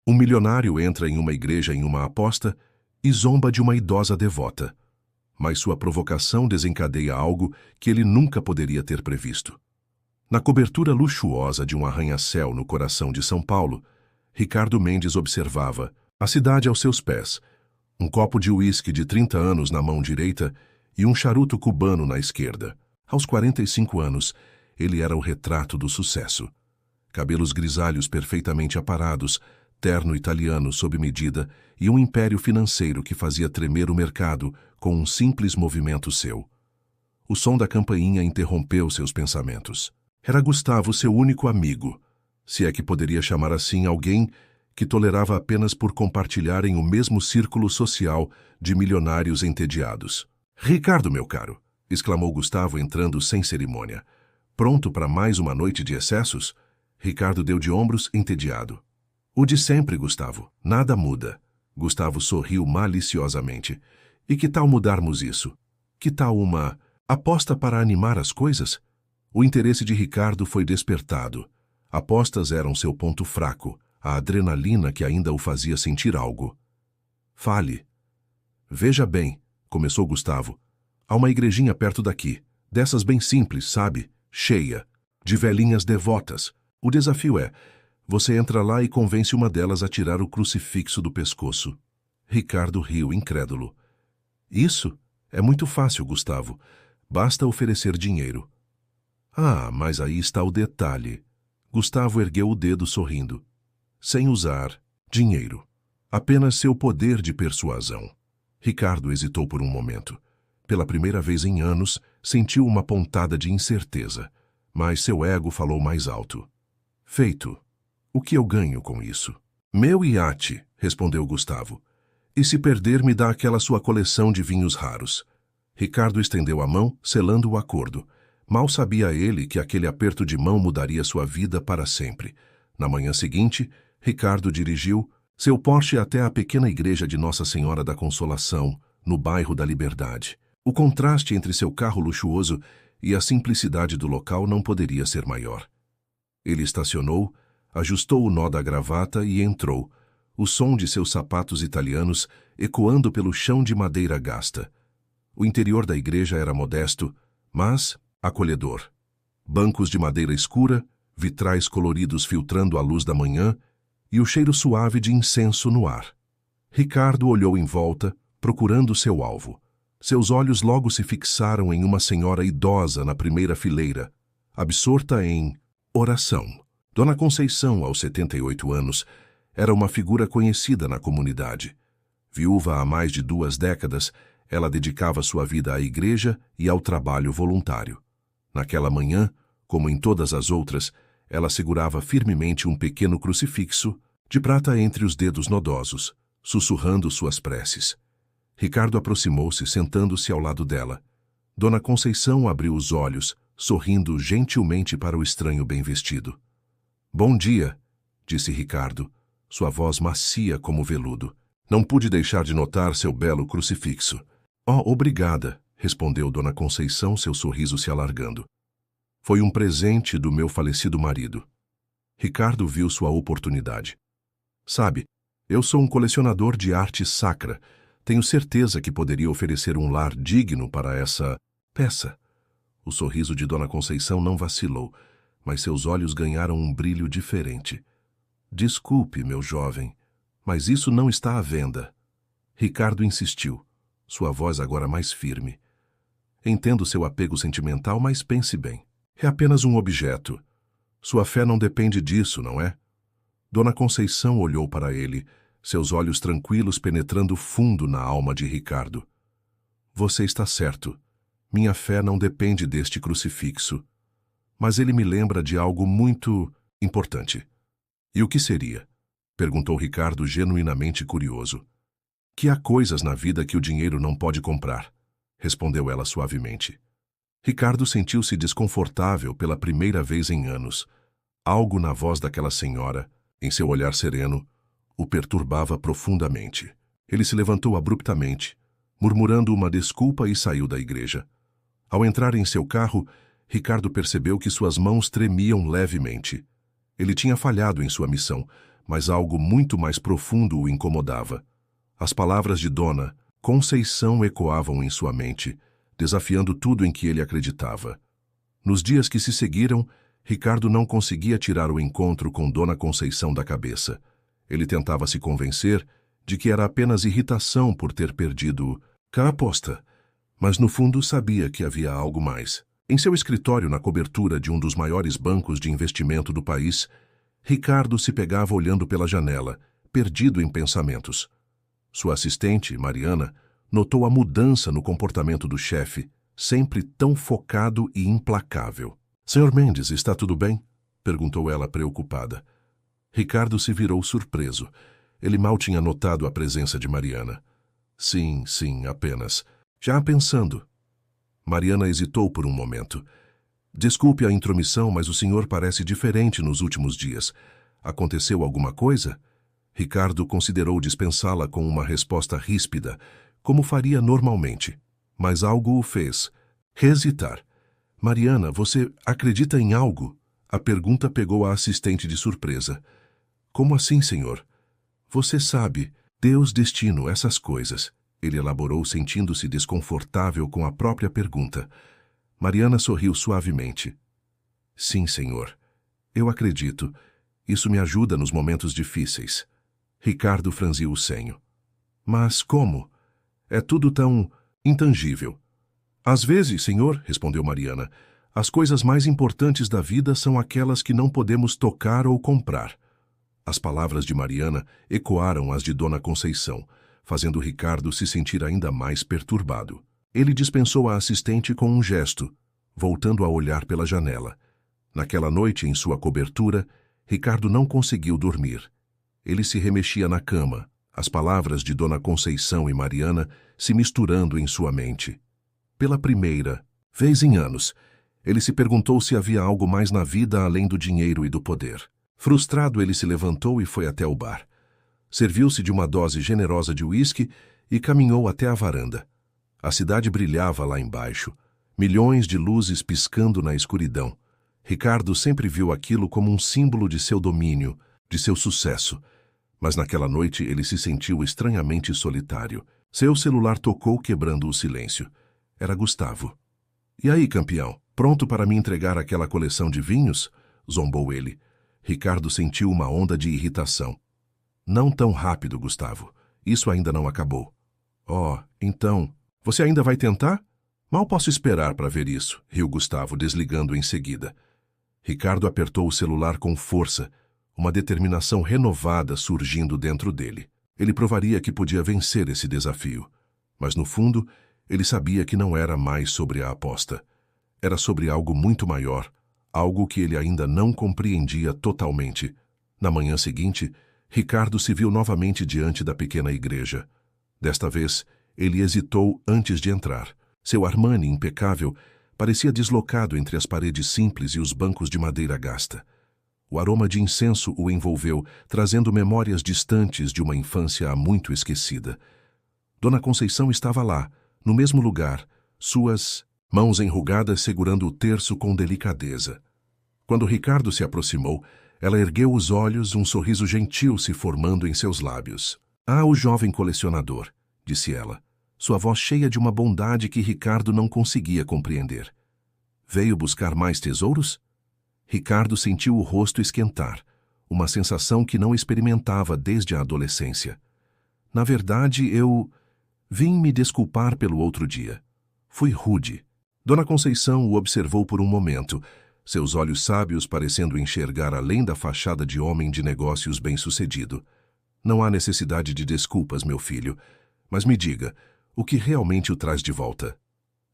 Um milionário entra em uma igreja em uma aposta e zomba de uma idosa devota. Mas sua provocação desencadeia algo que ele nunca poderia ter previsto. Na cobertura luxuosa de um arranha-céu no coração de São Paulo, Ricardo Mendes observava a cidade aos seus pés, um copo de uísque de 30 anos na mão direita e um charuto cubano na esquerda. Aos 45 anos, ele era o retrato do sucesso. Cabelos grisalhos perfeitamente aparados, terno italiano sob medida e um império financeiro que fazia tremer o mercado com um simples movimento seu. O som da campainha interrompeu seus pensamentos. Era Gustavo seu único amigo, se é que poderia chamar assim alguém que tolerava apenas por compartilharem o mesmo círculo social de milionários entediados. "Ricardo, meu caro", exclamou Gustavo entrando sem cerimônia. "Pronto para mais uma noite de excessos?" Ricardo deu de ombros, entediado. "O de sempre, Gustavo. Nada muda." Gustavo sorriu maliciosamente. "E que tal mudarmos isso? Que tal uma aposta para animar as coisas?" O interesse de Ricardo foi despertado. Apostas eram seu ponto fraco, a adrenalina que ainda o fazia sentir algo. "Fale." "Veja bem", começou Gustavo. "Há uma igrejinha perto daqui, dessas bem simples, sabe? Cheia, de velhinhas devotas. O desafio é, você entra lá e convence uma delas a tirar o crucifixo do pescoço." Ricardo riu, incrédulo. "Isso? É muito fácil, Gustavo. Basta oferecer dinheiro." "Ah, mas aí está o detalhe." Gustavo ergueu o dedo sorrindo. "Sem usar dinheiro. Apenas seu poder de persuasão." Ricardo hesitou por um momento. Pela primeira vez em anos, sentiu uma pontada de incerteza, mas seu ego falou mais alto. "Feito. O que eu ganho com isso?" "Meu iate", respondeu Gustavo. "E se perder, me dá aquela sua coleção de vinhos raros." Ricardo estendeu a mão, selando o acordo. Mal sabia ele que aquele aperto de mão mudaria sua vida para sempre. Na manhã seguinte, Ricardo dirigiu seu Porsche até a pequena igreja de Nossa Senhora da Consolação, no bairro da Liberdade. O contraste entre seu carro luxuoso e a simplicidade do local não poderia ser maior. Ele estacionou, ajustou o nó da gravata e entrou, o som de seus sapatos italianos ecoando pelo chão de madeira gasta. O interior da igreja era modesto, mas acolhedor. Bancos de madeira escura, vitrais coloridos filtrando a luz da manhã e o cheiro suave de incenso no ar. Ricardo olhou em volta, procurando seu alvo. Seus olhos logo se fixaram em uma senhora idosa na primeira fileira, absorta em oração. Dona Conceição, aos 78 anos, era uma figura conhecida na comunidade. Viúva há mais de 2 décadas, ela dedicava sua vida à igreja e ao trabalho voluntário. Naquela manhã, como em todas as outras, ela segurava firmemente um pequeno crucifixo, de prata entre os dedos nodosos, sussurrando suas preces. Ricardo aproximou-se, sentando-se ao lado dela. Dona Conceição abriu os olhos, sorrindo gentilmente para o estranho bem vestido. "Bom dia", disse Ricardo, sua voz macia como veludo. "Não pude deixar de notar seu belo crucifixo." "Oh, obrigada", respondeu Dona Conceição, seu sorriso se alargando. "Foi um presente do meu falecido marido." Ricardo viu sua oportunidade. "Sabe, eu sou um colecionador de arte sacra. Tenho certeza que poderia oferecer um lar digno para essa peça." O sorriso de Dona Conceição não vacilou, mas seus olhos ganharam um brilho diferente. "Desculpe, meu jovem, mas isso não está à venda." Ricardo insistiu, sua voz agora mais firme. "Entendo seu apego sentimental, mas pense bem. É apenas um objeto. Sua fé não depende disso, não é?" Dona Conceição olhou para ele, seus olhos tranquilos penetrando fundo na alma de Ricardo. "Você está certo. Minha fé não depende deste crucifixo. Mas ele me lembra de algo muito importante." "E o que seria?" perguntou Ricardo, genuinamente curioso. "Que há coisas na vida que o dinheiro não pode comprar", respondeu ela suavemente. Ricardo sentiu-se desconfortável pela primeira vez em anos. Algo na voz daquela senhora, em seu olhar sereno, o perturbava profundamente. Ele se levantou abruptamente, murmurando uma desculpa e saiu da igreja. Ao entrar em seu carro, Ricardo percebeu que suas mãos tremiam levemente. Ele tinha falhado em sua missão, mas algo muito mais profundo o incomodava. As palavras de Dona Conceição ecoavam em sua mente, desafiando tudo em que ele acreditava. Nos dias que se seguiram, Ricardo não conseguia tirar o encontro com Dona Conceição da cabeça. Ele tentava se convencer de que era apenas irritação por ter perdido a aposta, mas no fundo sabia que havia algo mais. Em seu escritório, na cobertura de um dos maiores bancos de investimento do país, Ricardo se pegava olhando pela janela, perdido em pensamentos. Sua assistente, Mariana, notou a mudança no comportamento do chefe, sempre tão focado e implacável. "Senhor Mendes, está tudo bem?" perguntou ela preocupada. Ricardo se virou surpreso. Ele mal tinha notado a presença de Mariana. "Sim, sim, apenas. Já pensando." Mariana hesitou por um momento. "Desculpe a intromissão, mas o senhor parece diferente nos últimos dias. Aconteceu alguma coisa?" Ricardo considerou dispensá-la com uma resposta ríspida, como faria normalmente. Mas algo o fez hesitar. "Mariana, você acredita em algo?" A pergunta pegou a assistente de surpresa. "Como assim, senhor?" "Você sabe, Deus, destino, essas coisas." Ele elaborou, sentindo-se desconfortável com a própria pergunta. Mariana sorriu suavemente. "Sim, senhor. Eu acredito. Isso me ajuda nos momentos difíceis." Ricardo franziu o senho. "Mas como? É tudo tão intangível." "Às vezes, senhor," respondeu Mariana, "as coisas mais importantes da vida são aquelas que não podemos tocar ou comprar." As palavras de Mariana ecoaram as de Dona Conceição, fazendo Ricardo se sentir ainda mais perturbado. Ele dispensou a assistente com um gesto, voltando a olhar pela janela. Naquela noite, em sua cobertura, Ricardo não conseguiu dormir. Ele se remexia na cama, as palavras de Dona Conceição e Mariana se misturando em sua mente. Pela primeira vez em anos, ele se perguntou se havia algo mais na vida além do dinheiro e do poder. Frustrado, ele se levantou e foi até o bar. Serviu-se de uma dose generosa de uísque e caminhou até a varanda. A cidade brilhava lá embaixo, milhões de luzes piscando na escuridão. Ricardo sempre viu aquilo como um símbolo de seu domínio, de seu sucesso. Mas naquela noite ele se sentiu estranhamente solitário. Seu celular tocou, quebrando o silêncio. Era Gustavo. "E aí, campeão, pronto para me entregar aquela coleção de vinhos?" zombou ele. Ricardo sentiu uma onda de irritação. "Não tão rápido, Gustavo. Isso ainda não acabou." "Oh, então, você ainda vai tentar?" "Mal posso esperar para ver isso", riu Gustavo, desligando em seguida. Ricardo apertou o celular com força, uma determinação renovada surgindo dentro dele. Ele provaria que podia vencer esse desafio. Mas, no fundo, ele sabia que não era mais sobre a aposta. Era sobre algo muito maior, algo que ele ainda não compreendia totalmente. Na manhã seguinte, Ricardo se viu novamente diante da pequena igreja. Desta vez, ele hesitou antes de entrar. Seu Armani impecável parecia deslocado entre as paredes simples e os bancos de madeira gasta. O aroma de incenso o envolveu, trazendo memórias distantes de uma infância há muito esquecida. Dona Conceição estava lá, no mesmo lugar, suas mãos enrugadas segurando o terço com delicadeza. Quando Ricardo se aproximou, ela ergueu os olhos, um sorriso gentil se formando em seus lábios. "Ah, o jovem colecionador", disse ela, sua voz cheia de uma bondade que Ricardo não conseguia compreender. "Veio buscar mais tesouros?" Ricardo sentiu o rosto esquentar, uma sensação que não experimentava desde a adolescência. "Na verdade, eu vim me desculpar pelo outro dia. Fui rude." Dona Conceição o observou por um momento, seus olhos sábios parecendo enxergar além da fachada de homem de negócios bem-sucedido. "Não há necessidade de desculpas, meu filho. Mas me diga, o que realmente o traz de volta?"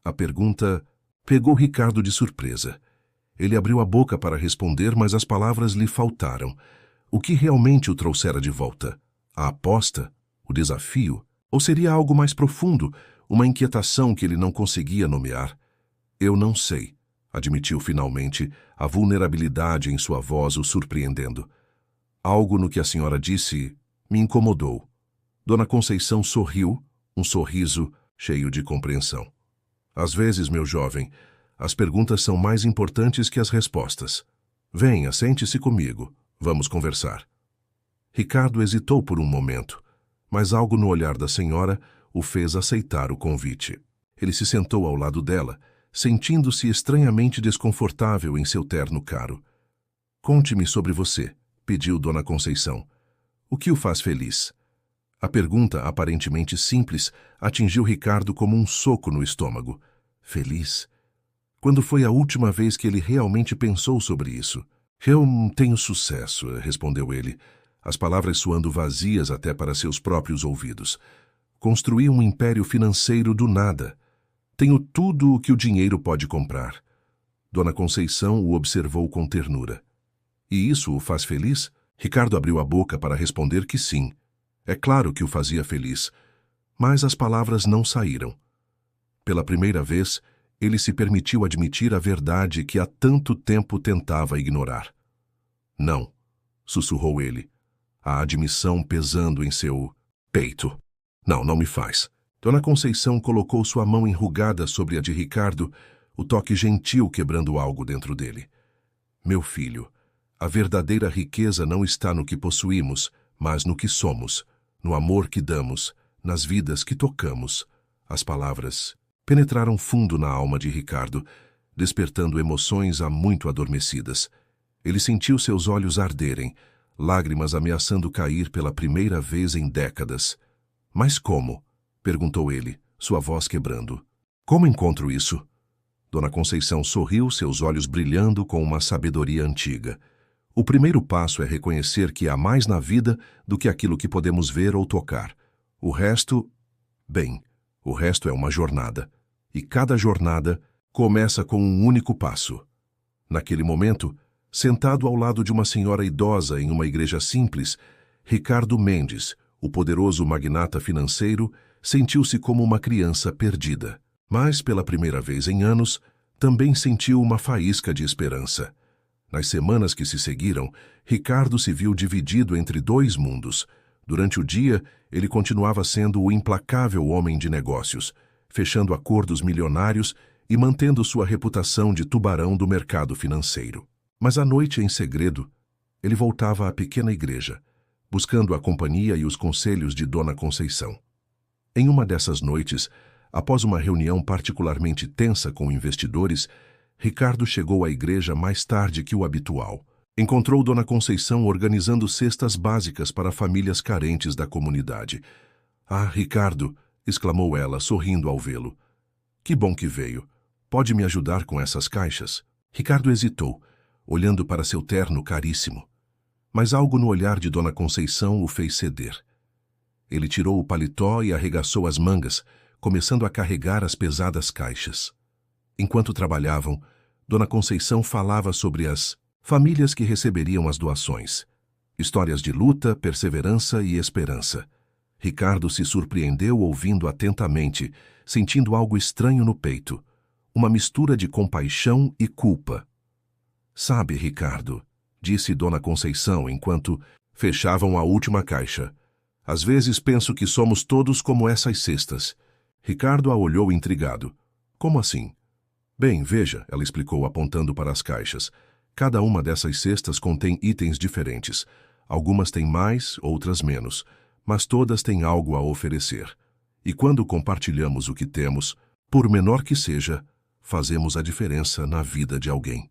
A pergunta pegou Ricardo de surpresa. Ele abriu a boca para responder, mas as palavras lhe faltaram. O que realmente o trouxera de volta? A aposta? O desafio? Ou seria algo mais profundo, uma inquietação que ele não conseguia nomear? "Eu não sei", admitiu finalmente, a vulnerabilidade em sua voz o surpreendendo. "Algo no que a senhora disse me incomodou." Dona Conceição sorriu, um sorriso cheio de compreensão. "Às vezes, meu jovem, as perguntas são mais importantes que as respostas. Venha, sente-se comigo. Vamos conversar." Ricardo hesitou por um momento, mas algo no olhar da senhora o fez aceitar o convite. Ele se sentou ao lado dela, sentindo-se estranhamente desconfortável em seu terno caro. "Conte-me sobre você", pediu Dona Conceição. "O que o faz feliz?" A pergunta, aparentemente simples, atingiu Ricardo como um soco no estômago. Feliz? Quando foi a última vez que ele realmente pensou sobre isso? "Eu tenho sucesso", respondeu ele, as palavras soando vazias até para seus próprios ouvidos. "Construí um império financeiro do nada. Tenho tudo o que o dinheiro pode comprar." Dona Conceição o observou com ternura. "E isso o faz feliz?" Ricardo abriu a boca para responder que sim. É claro que o fazia feliz, mas as palavras não saíram. Pela primeira vez, ele se permitiu admitir a verdade que há tanto tempo tentava ignorar. "Não", sussurrou ele, a admissão pesando em seu peito. Não me faz." Dona Conceição colocou sua mão enrugada sobre a de Ricardo, o toque gentil quebrando algo dentro dele. "Meu filho, a verdadeira riqueza não está no que possuímos, mas no que somos, no amor que damos, nas vidas que tocamos." As palavras penetraram fundo na alma de Ricardo, despertando emoções há muito adormecidas. Ele sentiu seus olhos arderem, lágrimas ameaçando cair pela primeira vez em décadas. "Mas como?" perguntou ele, sua voz quebrando. "Como encontro isso?" Dona Conceição sorriu, seus olhos brilhando com uma sabedoria antiga. "O primeiro passo é reconhecer que há mais na vida do que aquilo que podemos ver ou tocar. O resto é uma jornada. E cada jornada começa com um único passo." Naquele momento, sentado ao lado de uma senhora idosa em uma igreja simples, Ricardo Mendes, o poderoso magnata financeiro, sentiu-se como uma criança perdida. Mas, pela primeira vez em anos, também sentiu uma faísca de esperança. Nas semanas que se seguiram, Ricardo se viu dividido entre dois mundos. Durante o dia, ele continuava sendo o implacável homem de negócios, fechando acordos milionários e mantendo sua reputação de tubarão do mercado financeiro. Mas à noite, em segredo, ele voltava à pequena igreja, buscando a companhia e os conselhos de Dona Conceição. Em uma dessas noites, após uma reunião particularmente tensa com investidores, Ricardo chegou à igreja mais tarde que o habitual. Encontrou Dona Conceição organizando cestas básicas para famílias carentes da comunidade. "Ah, Ricardo!" exclamou ela, sorrindo ao vê-lo. "Que bom que veio. Pode me ajudar com essas caixas?" Ricardo hesitou, olhando para seu terno caríssimo. Mas algo no olhar de Dona Conceição o fez ceder. Ele tirou o paletó e arregaçou as mangas, começando a carregar as pesadas caixas. Enquanto trabalhavam, Dona Conceição falava sobre as famílias que receberiam as doações. Histórias de luta, perseverança e esperança. Ricardo se surpreendeu ouvindo atentamente, sentindo algo estranho no peito, uma mistura de compaixão e culpa. "Sabe, Ricardo", disse Dona Conceição enquanto fechavam a última caixa, "às vezes penso que somos todos como essas cestas." Ricardo a olhou intrigado. "Como assim?" "Bem, veja", ela explicou apontando para as caixas. "Cada uma dessas cestas contém itens diferentes. Algumas têm mais, outras menos, mas todas têm algo a oferecer. E quando compartilhamos o que temos, por menor que seja, fazemos a diferença na vida de alguém."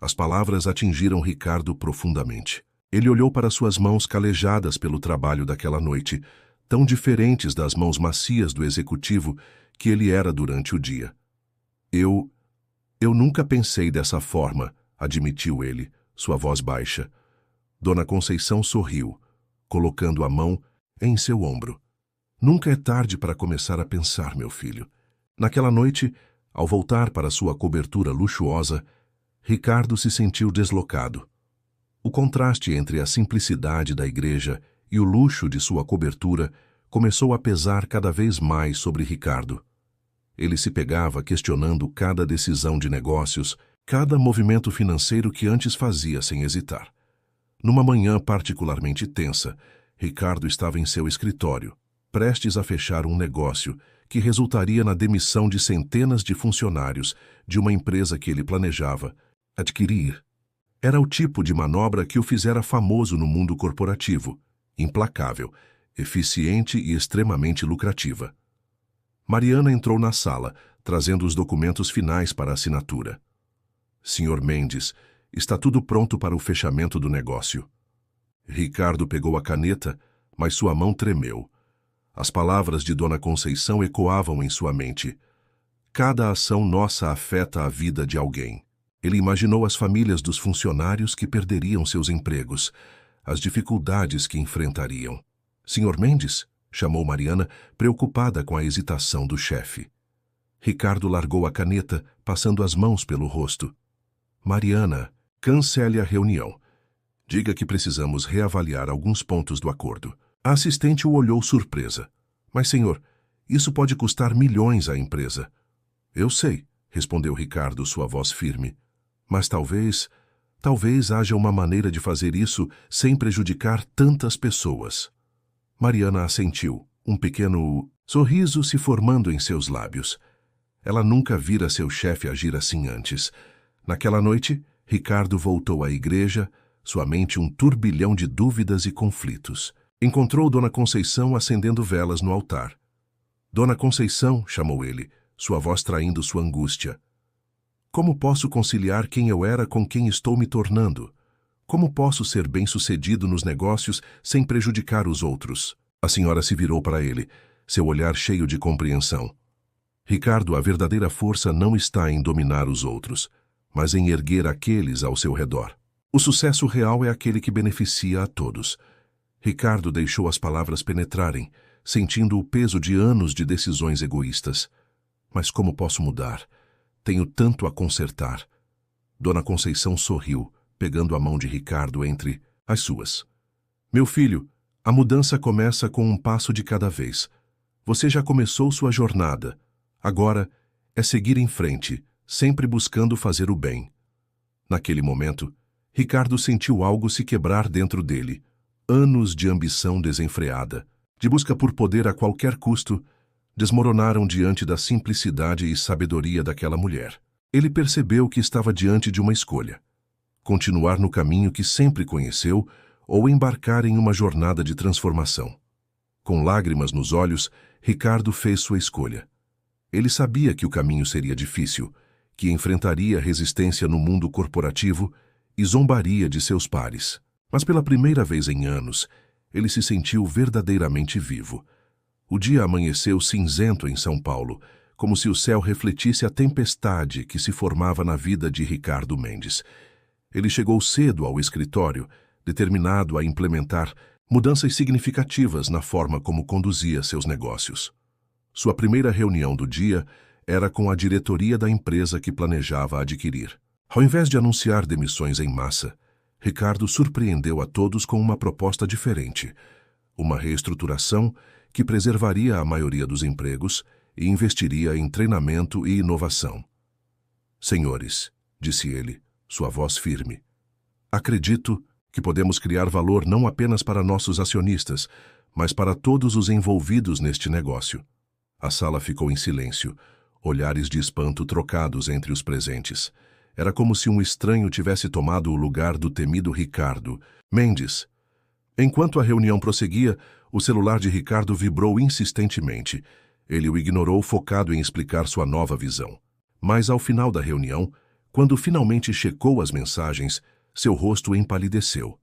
As palavras atingiram Ricardo profundamente. Ele olhou para suas mãos calejadas pelo trabalho daquela noite, tão diferentes das mãos macias do executivo que ele era durante o dia. Eu nunca pensei dessa forma", admitiu ele, sua voz baixa. Dona Conceição sorriu, colocando a mão em seu ombro. "Nunca é tarde para começar a pensar, meu filho." Naquela noite, ao voltar para sua cobertura luxuosa, Ricardo se sentiu deslocado. O contraste entre a simplicidade da igreja e o luxo de sua cobertura começou a pesar cada vez mais sobre Ricardo. Ele se pegava questionando cada decisão de negócios, cada movimento financeiro que antes fazia sem hesitar. Numa manhã particularmente tensa, Ricardo estava em seu escritório, prestes a fechar um negócio que resultaria na demissão de centenas de funcionários de uma empresa que ele planejava adquirir. Era o tipo de manobra que o fizera famoso no mundo corporativo, implacável, eficiente e extremamente lucrativa. Mariana entrou na sala, trazendo os documentos finais para assinatura. Sr. Mendes, está tudo pronto para o fechamento do negócio. Ricardo pegou a caneta, mas sua mão tremeu. As palavras de Dona Conceição ecoavam em sua mente. Cada ação nossa afeta a vida de alguém. Ele imaginou as famílias dos funcionários que perderiam seus empregos, as dificuldades que enfrentariam. Sr. Mendes? Chamou Mariana, preocupada com a hesitação do chefe. Ricardo largou a caneta, passando as mãos pelo rosto. Mariana, cancele a reunião. Diga que precisamos reavaliar alguns pontos do acordo. A assistente o olhou surpresa. Mas, senhor, isso pode custar milhões à empresa. Eu sei, respondeu Ricardo, sua voz firme. Mas talvez haja uma maneira de fazer isso sem prejudicar tantas pessoas. Mariana assentiu, um pequeno sorriso se formando em seus lábios. Ela nunca vira seu chefe agir assim antes. Naquela noite, Ricardo voltou à igreja, sua mente um turbilhão de dúvidas e conflitos. Encontrou Dona Conceição acendendo velas no altar. Dona Conceição, chamou ele, sua voz traindo sua angústia. Como posso conciliar quem eu era com quem estou me tornando? Como posso ser bem-sucedido nos negócios sem prejudicar os outros? A senhora se virou para ele, seu olhar cheio de compreensão. Ricardo, a verdadeira força não está em dominar os outros, mas em erguer aqueles ao seu redor. O sucesso real é aquele que beneficia a todos. Ricardo deixou as palavras penetrarem, sentindo o peso de anos de decisões egoístas. Mas como posso mudar? Tenho tanto a consertar. Dona Conceição sorriu, pegando a mão de Ricardo entre as suas. Meu filho, a mudança começa com um passo de cada vez. Você já começou sua jornada. Agora é seguir em frente, sempre buscando fazer o bem. Naquele momento, Ricardo sentiu algo se quebrar dentro dele. Anos de ambição desenfreada, de busca por poder a qualquer custo, desmoronaram diante da simplicidade e sabedoria daquela mulher. Ele percebeu que estava diante de uma escolha: continuar no caminho que sempre conheceu ou embarcar em uma jornada de transformação. Com lágrimas nos olhos, Ricardo fez sua escolha. Ele sabia que o caminho seria difícil, que enfrentaria resistência no mundo corporativo e zombaria de seus pares. Mas pela primeira vez em anos, ele se sentiu verdadeiramente vivo. O dia amanheceu cinzento em São Paulo, como se o céu refletisse a tempestade que se formava na vida de Ricardo Mendes. Ele chegou cedo ao escritório, determinado a implementar mudanças significativas na forma como conduzia seus negócios. Sua primeira reunião do dia era com a diretoria da empresa que planejava adquirir. Ao invés de anunciar demissões em massa, Ricardo surpreendeu a todos com uma proposta diferente: uma reestruturação que preservaria a maioria dos empregos e investiria em treinamento e inovação. Senhores, disse ele, sua voz firme, acredito que podemos criar valor não apenas para nossos acionistas, mas para todos os envolvidos neste negócio. A sala ficou em silêncio, olhares de espanto trocados entre os presentes. Era como se um estranho tivesse tomado o lugar do temido Ricardo Mendes. Enquanto a reunião prosseguia, o celular de Ricardo vibrou insistentemente. Ele o ignorou, focado em explicar sua nova visão. Mas ao final da reunião, quando finalmente checou as mensagens, seu rosto empalideceu.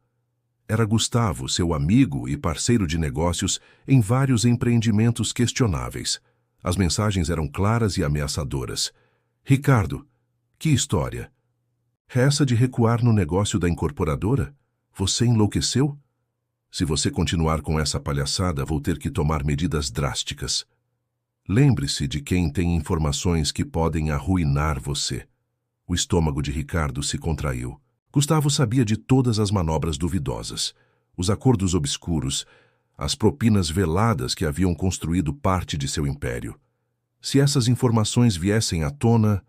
Era Gustavo, seu amigo e parceiro de negócios em vários empreendimentos questionáveis. As mensagens eram claras e ameaçadoras. Ricardo, que história? Essa de recuar no negócio da incorporadora? Você enlouqueceu? Se você continuar com essa palhaçada, vou ter que tomar medidas drásticas. Lembre-se de quem tem informações que podem arruinar você. O estômago de Ricardo se contraiu. Gustavo sabia de todas as manobras duvidosas, os acordos obscuros, as propinas veladas que haviam construído parte de seu império. Se essas informações viessem à tona...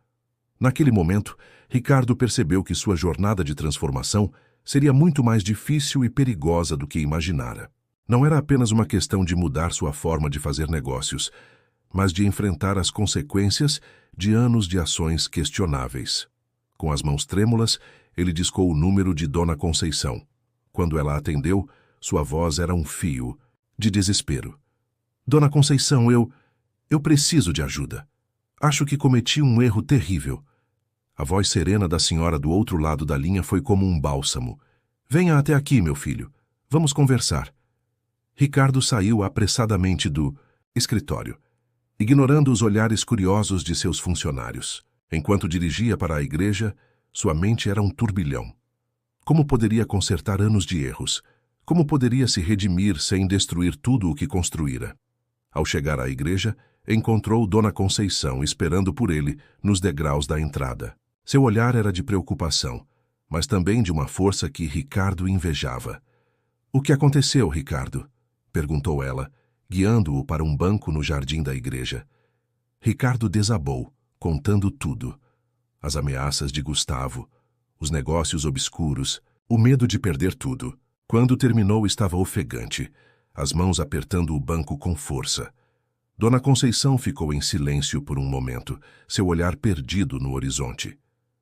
Naquele momento, Ricardo percebeu que sua jornada de transformação seria muito mais difícil e perigosa do que imaginara. Não era apenas uma questão de mudar sua forma de fazer negócios, mas de enfrentar as consequências de anos de ações questionáveis. Com as mãos trêmulas, ele discou o número de Dona Conceição. Quando ela atendeu, Sua voz era um fio de desespero. Dona Conceição, eu preciso de ajuda. Acho que cometi um erro terrível. A voz serena da senhora do outro lado da linha foi como um bálsamo. Venha até aqui, meu filho. Vamos conversar. Ricardo saiu apressadamente do escritório, ignorando os olhares curiosos de seus funcionários. Enquanto dirigia para a igreja, sua mente era um turbilhão. Como poderia consertar anos de erros? Como poderia se redimir sem destruir tudo o que construíra? Ao chegar à igreja, encontrou Dona Conceição esperando por ele nos degraus da entrada. Seu olhar era de preocupação, mas também de uma força que Ricardo invejava. — O que aconteceu, Ricardo? Perguntou ela, guiando-o para um banco no jardim da igreja. Ricardo desabou, contando tudo. As ameaças de Gustavo, os negócios obscuros, o medo de perder tudo. Quando terminou, estava ofegante, as mãos apertando o banco com força. Dona Conceição ficou em silêncio por um momento, seu olhar perdido no horizonte.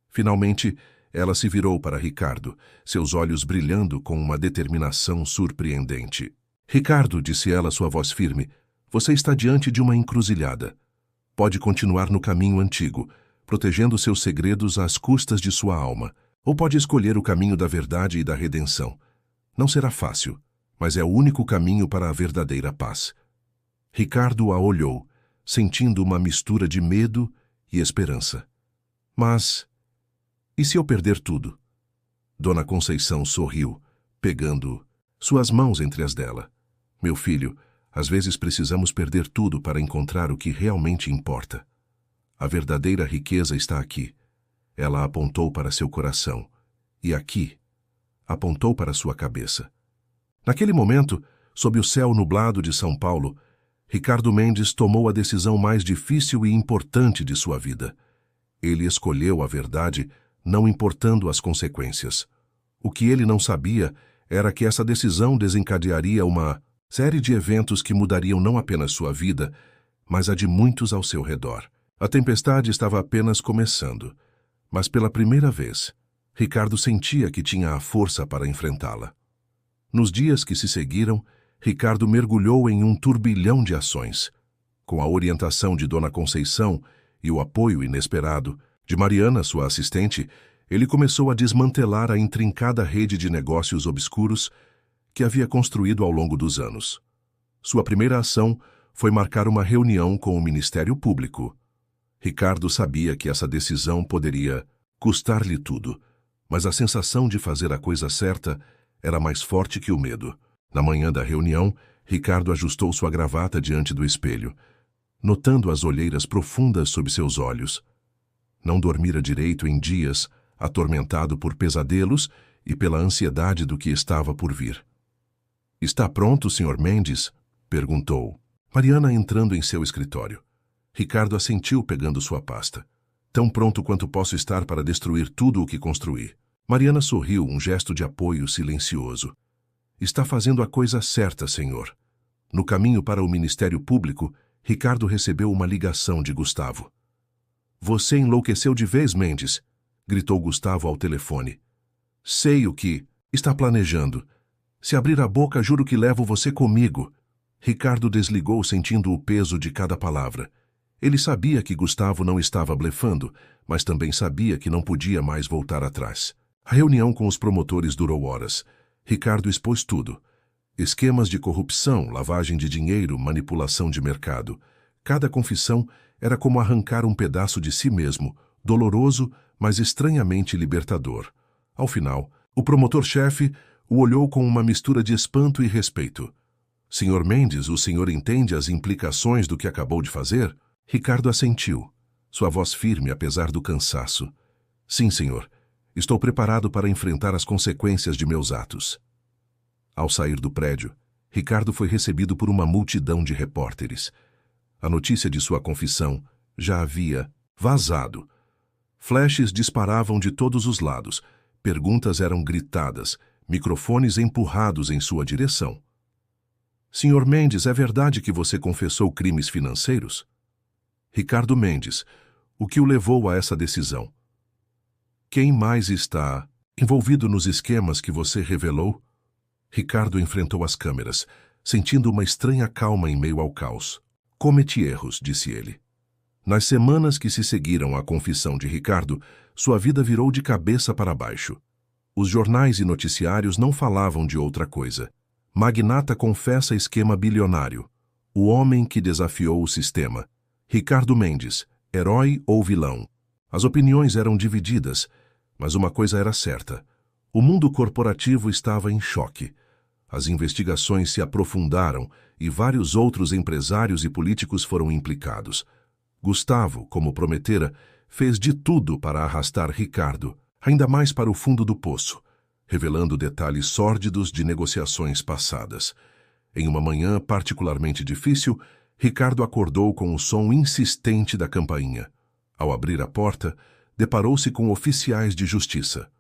Finalmente, ela se virou para Ricardo, seus olhos brilhando com uma determinação surpreendente. — Ricardo, disse ela, sua voz firme, você está diante de uma encruzilhada. Pode continuar no caminho antigo, protegendo seus segredos às custas de sua alma, ou pode escolher o caminho da verdade e da redenção. Não será fácil, mas é o único caminho para a verdadeira paz. Ricardo a olhou, sentindo uma mistura de medo e esperança. Mas, e se eu perder tudo? Dona Conceição sorriu, pegando suas mãos entre as dela. Meu filho, às vezes precisamos perder tudo para encontrar o que realmente importa. A verdadeira riqueza está aqui. Ela apontou para seu coração. E aqui, apontou para sua cabeça. Naquele momento, sob o céu nublado de São Paulo, Ricardo Mendes tomou a decisão mais difícil e importante de sua vida. Ele escolheu a verdade, não importando as consequências. O que ele não sabia era que essa decisão desencadearia uma série de eventos que mudariam não apenas sua vida, mas a de muitos ao seu redor. A tempestade estava apenas começando, mas pela primeira vez, Ricardo sentia que tinha a força para enfrentá-la. Nos dias que se seguiram, Ricardo mergulhou em um turbilhão de ações. Com a orientação de Dona Conceição e o apoio inesperado de Mariana, sua assistente, ele começou a desmantelar a intrincada rede de negócios obscuros que havia construído ao longo dos anos. Sua primeira ação foi marcar uma reunião com o Ministério Público. Ricardo sabia que essa decisão poderia custar-lhe tudo, mas a sensação de fazer a coisa certa era mais forte que o medo. Na manhã da reunião, Ricardo ajustou sua gravata diante do espelho, notando as olheiras profundas sob seus olhos. Não dormira direito em dias, atormentado por pesadelos e pela ansiedade do que estava por vir. — Está pronto, Sr. Mendes? Perguntou Mariana entrando em seu escritório. Ricardo assentiu pegando sua pasta. — Tão pronto quanto posso estar para destruir tudo o que construí. Mariana sorriu, um gesto de apoio silencioso. — Está fazendo a coisa certa, senhor. No caminho para o Ministério Público, Ricardo recebeu uma ligação de Gustavo. — Você enlouqueceu de vez, Mendes! Gritou Gustavo ao telefone. — Sei o que está planejando. Se abrir a boca, juro que levo você comigo. Ricardo desligou, sentindo o peso de cada palavra. Ele sabia que Gustavo não estava blefando, mas também sabia que não podia mais voltar atrás. A reunião com os promotores durou horas. Ricardo expôs tudo. Esquemas de corrupção, lavagem de dinheiro, manipulação de mercado. Cada confissão era como arrancar um pedaço de si mesmo, doloroso, mas estranhamente libertador. Ao final, o promotor-chefe o olhou com uma mistura de espanto e respeito. — Sr. Mendes, o senhor entende as implicações do que acabou de fazer? Ricardo assentiu, sua voz firme apesar do cansaço. — Sim, senhor. Estou preparado para enfrentar as consequências de meus atos. Ao sair do prédio, Ricardo foi recebido por uma multidão de repórteres. A notícia de sua confissão já havia vazado. Flashes disparavam de todos os lados, perguntas eram gritadas, microfones empurrados em sua direção. — Sr. Mendes, é verdade que você confessou crimes financeiros? Ricardo Mendes, o que o levou a essa decisão? Quem mais está envolvido nos esquemas que você revelou? Ricardo enfrentou as câmeras, sentindo uma estranha calma em meio ao caos. Cometi erros, disse ele. Nas semanas que se seguiram à confissão de Ricardo, sua vida virou de cabeça para baixo. Os jornais e noticiários não falavam de outra coisa. Magnata confessa esquema bilionário. O homem que desafiou o sistema. Ricardo Mendes, herói ou vilão? As opiniões eram divididas, mas uma coisa era certa. O mundo corporativo estava em choque. As investigações se aprofundaram e vários outros empresários e políticos foram implicados. Gustavo, como prometera, fez de tudo para arrastar Ricardo, ainda mais para o fundo do poço, revelando detalhes sórdidos de negociações passadas. Em uma manhã particularmente difícil, Ricardo acordou com o som insistente da campainha. Ao abrir a porta, deparou-se com oficiais de justiça.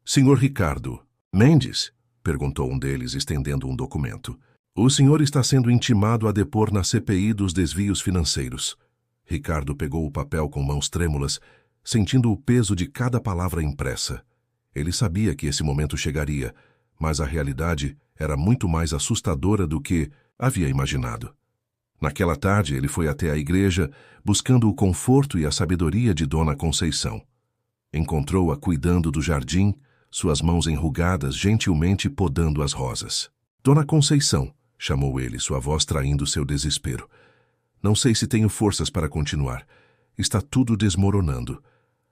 Senhor Ricardo Mendes? Perguntou um deles, estendendo um documento. O senhor está sendo intimado a depor na CPI dos desvios financeiros. Ricardo pegou o papel com mãos trêmulas, sentindo o peso de cada palavra impressa. Ele sabia que esse momento chegaria, mas a realidade era muito mais assustadora do que havia imaginado. Naquela tarde, ele foi até a igreja, buscando o conforto e a sabedoria de Dona Conceição. Encontrou-a cuidando do jardim, suas mãos enrugadas gentilmente podando as rosas. Dona Conceição, chamou ele, sua voz traindo seu desespero. Não sei se tenho forças para continuar. Está tudo desmoronando.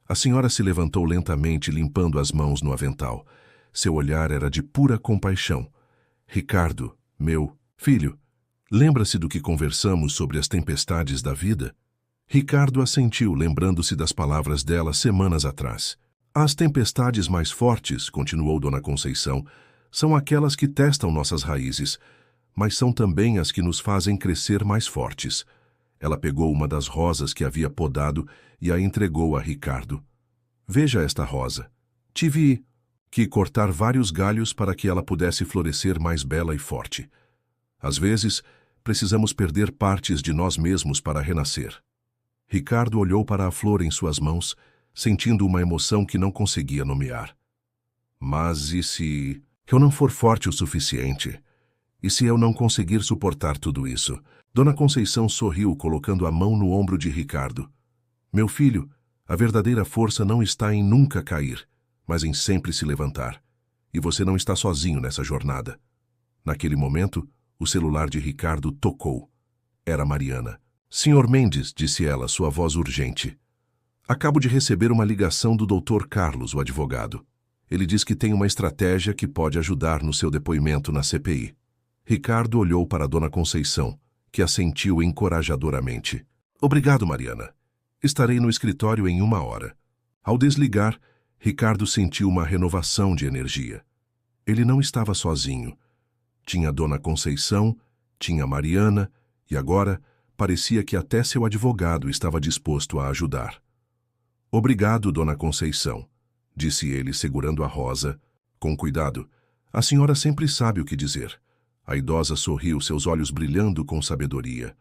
A senhora se levantou lentamente, limpando as mãos no avental. Seu olhar era de pura compaixão. Ricardo, meu filho, lembra-se do que conversamos sobre as tempestades da vida? Ricardo assentiu, lembrando-se das palavras dela semanas atrás. As tempestades mais fortes, continuou Dona Conceição, são aquelas que testam nossas raízes, mas são também as que nos fazem crescer mais fortes. Ela pegou uma das rosas que havia podado e a entregou a Ricardo. Veja esta rosa. Tive que cortar vários galhos para que ela pudesse florescer mais bela e forte. Às vezes, precisamos perder partes de nós mesmos para renascer. Ricardo olhou para a flor em suas mãos, sentindo uma emoção que não conseguia nomear. Mas e se eu não for forte o suficiente? E se eu não conseguir suportar tudo isso? Dona Conceição sorriu, colocando a mão no ombro de Ricardo. Meu filho, a verdadeira força não está em nunca cair, mas em sempre se levantar. E você não está sozinho nessa jornada. Naquele momento, o celular de Ricardo tocou. Era Mariana. Senhor Mendes, disse ela, sua voz urgente. Acabo de receber uma ligação do Dr. Carlos, o advogado. Ele diz que tem uma estratégia que pode ajudar no seu depoimento na CPI. Ricardo olhou para Dona Conceição, que assentiu encorajadoramente. Obrigado, Mariana. Estarei no escritório em 1 hora. Ao desligar, Ricardo sentiu uma renovação de energia. Ele não estava sozinho. Tinha Dona Conceição, tinha Mariana, e agora parecia que até seu advogado estava disposto a ajudar. Obrigado, Dona Conceição, disse ele segurando a rosa. Com cuidado, a senhora sempre sabe o que dizer. A idosa sorriu, seus olhos brilhando com sabedoria.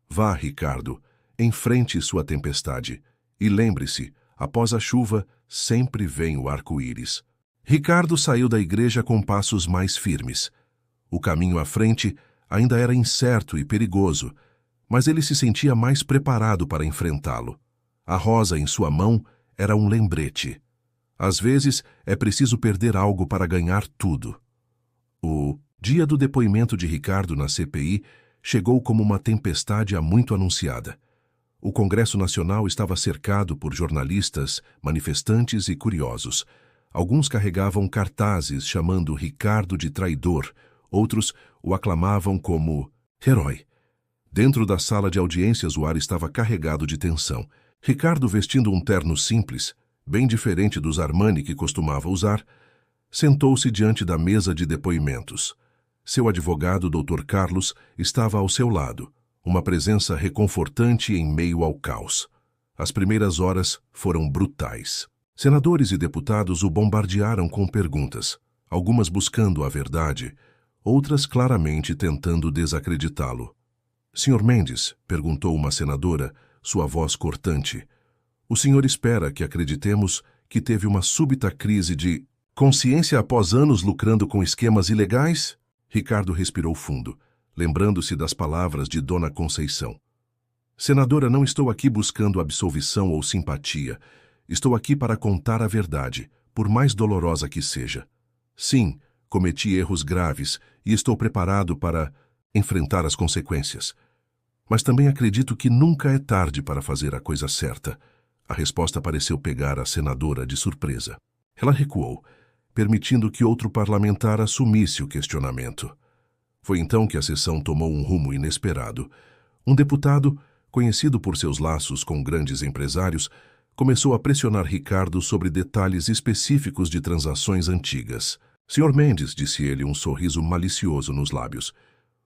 Vá, Ricardo, enfrente sua tempestade. E lembre-se, após a chuva, sempre vem o arco-íris. Ricardo saiu da igreja com passos mais firmes. O caminho à frente ainda era incerto e perigoso, mas ele se sentia mais preparado para enfrentá-lo. A rosa em sua mão era um lembrete. Às vezes, é preciso perder algo para ganhar tudo. O dia do depoimento de Ricardo na CPI chegou como uma tempestade há muito anunciada. O Congresso Nacional estava cercado por jornalistas, manifestantes e curiosos. Alguns carregavam cartazes chamando Ricardo de traidor, outros o aclamavam como herói. Dentro da sala de audiências o ar estava carregado de tensão. Ricardo, vestindo um terno simples, bem diferente dos Armani que costumava usar, sentou-se diante da mesa de depoimentos. Seu advogado, Dr. Carlos, estava ao seu lado, uma presença reconfortante em meio ao caos. As primeiras horas foram brutais. Senadores e deputados o bombardearam com perguntas, algumas buscando a verdade, outras claramente tentando desacreditá-lo. Sr. Mendes, perguntou uma senadora, sua voz cortante, o senhor espera que acreditemos que teve uma súbita crise de... Consciência após anos lucrando com esquemas ilegais? Ricardo respirou fundo, lembrando-se das palavras de Dona Conceição. Senadora, não estou aqui buscando absolvição ou simpatia. Estou aqui para contar a verdade, por mais dolorosa que seja. Sim, cometi erros graves e estou preparado para enfrentar as consequências. Mas também acredito que nunca é tarde para fazer a coisa certa. A resposta pareceu pegar a senadora de surpresa. Ela recuou, permitindo que outro parlamentar assumisse o questionamento. Foi então que a sessão tomou um rumo inesperado. Um deputado, conhecido por seus laços com grandes empresários, começou a pressionar Ricardo sobre detalhes específicos de transações antigas. Senhor Mendes, disse ele, um sorriso malicioso nos lábios.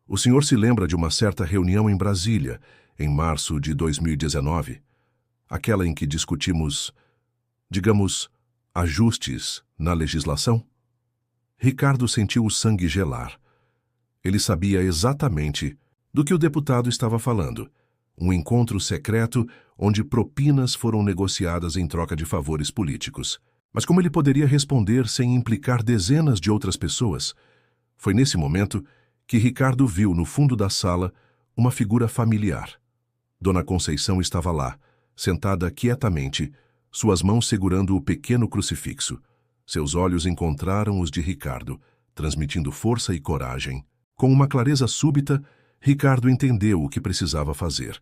O senhor se lembra de uma certa reunião em Brasília, em março de 2019? Aquela em que discutimos, digamos, ajustes na legislação? Ricardo sentiu o sangue gelar. Ele sabia exatamente do que o deputado estava falando. Um encontro secreto onde propinas foram negociadas em troca de favores políticos. Mas como ele poderia responder sem implicar dezenas de outras pessoas? Foi nesse momento que Ricardo viu no fundo da sala uma figura familiar. Dona Conceição estava lá, sentada quietamente, suas mãos segurando o pequeno crucifixo. Seus olhos encontraram os de Ricardo, transmitindo força e coragem. Com uma clareza súbita, Ricardo entendeu o que precisava fazer.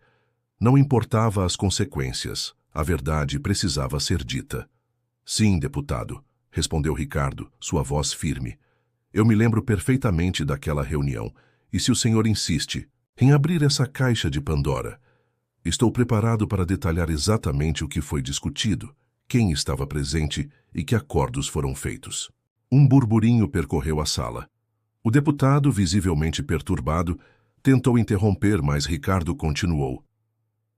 Não importava as consequências, a verdade precisava ser dita. Sim, deputado, respondeu Ricardo, sua voz firme. Eu me lembro perfeitamente daquela reunião, e se o senhor insiste em abrir essa caixa de Pandora, estou preparado para detalhar exatamente o que foi discutido, quem estava presente e que acordos foram feitos. Um burburinho percorreu a sala. O deputado, visivelmente perturbado, tentou interromper, mas Ricardo continuou.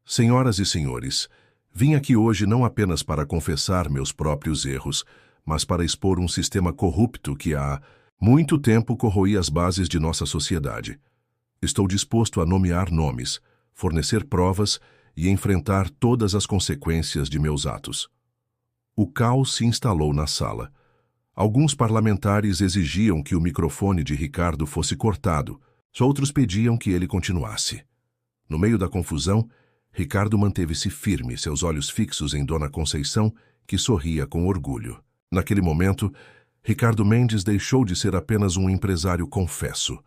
Senhoras e senhores, vim aqui hoje não apenas para confessar meus próprios erros, mas para expor um sistema corrupto que há muito tempo corroía as bases de nossa sociedade. Estou disposto a nomear nomes, fornecer provas e enfrentar todas as consequências de meus atos. O caos se instalou na sala. Alguns parlamentares exigiam que o microfone de Ricardo fosse cortado, outros pediam que ele continuasse. No meio da confusão, Ricardo manteve-se firme, seus olhos fixos em Dona Conceição, que sorria com orgulho. Naquele momento, Ricardo Mendes deixou de ser apenas um empresário confesso.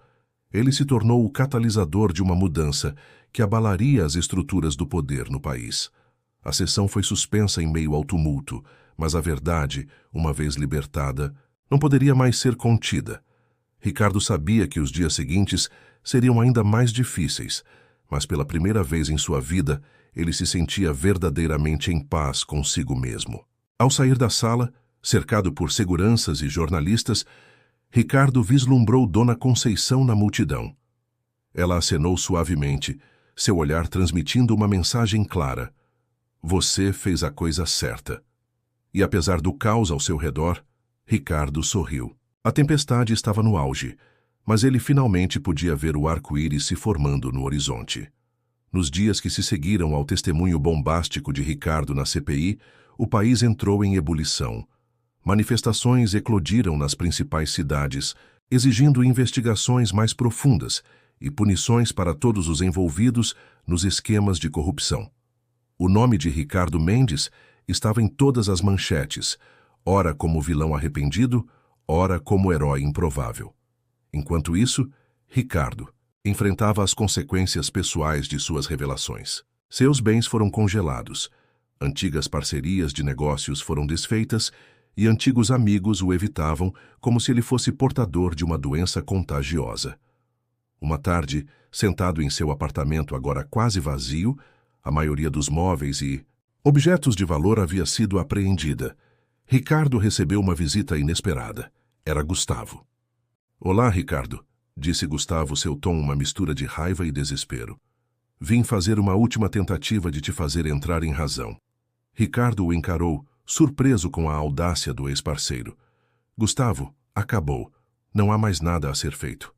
Ele se tornou o catalisador de uma mudança que abalaria as estruturas do poder no país. A sessão foi suspensa em meio ao tumulto, mas a verdade, uma vez libertada, não poderia mais ser contida. Ricardo sabia que os dias seguintes seriam ainda mais difíceis, mas pela primeira vez em sua vida, ele se sentia verdadeiramente em paz consigo mesmo. Ao sair da sala, cercado por seguranças e jornalistas, Ricardo vislumbrou Dona Conceição na multidão. Ela acenou suavemente, seu olhar transmitindo uma mensagem clara. Você fez a coisa certa. E apesar do caos ao seu redor, Ricardo sorriu. A tempestade estava no auge, mas ele finalmente podia ver o arco-íris se formando no horizonte. Nos dias que se seguiram ao testemunho bombástico de Ricardo na CPI, o país entrou em ebulição. Manifestações eclodiram nas principais cidades, exigindo investigações mais profundas e punições para todos os envolvidos nos esquemas de corrupção. O nome de Ricardo Mendes estava em todas as manchetes, ora como vilão arrependido, ora como herói improvável. Enquanto isso, Ricardo enfrentava as consequências pessoais de suas revelações. Seus bens foram congelados, antigas parcerias de negócios foram desfeitas e antigos amigos o evitavam como se ele fosse portador de uma doença contagiosa. Uma tarde, sentado em seu apartamento agora quase vazio, a maioria dos móveis e objetos de valor havia sido apreendida. Ricardo recebeu uma visita inesperada. Era Gustavo. Olá, Ricardo, disse Gustavo, seu tom uma mistura de raiva e desespero. Vim fazer uma última tentativa de te fazer entrar em razão. Ricardo o encarou, surpreso com a audácia do ex-parceiro. Gustavo, acabou. Não há mais nada a ser feito.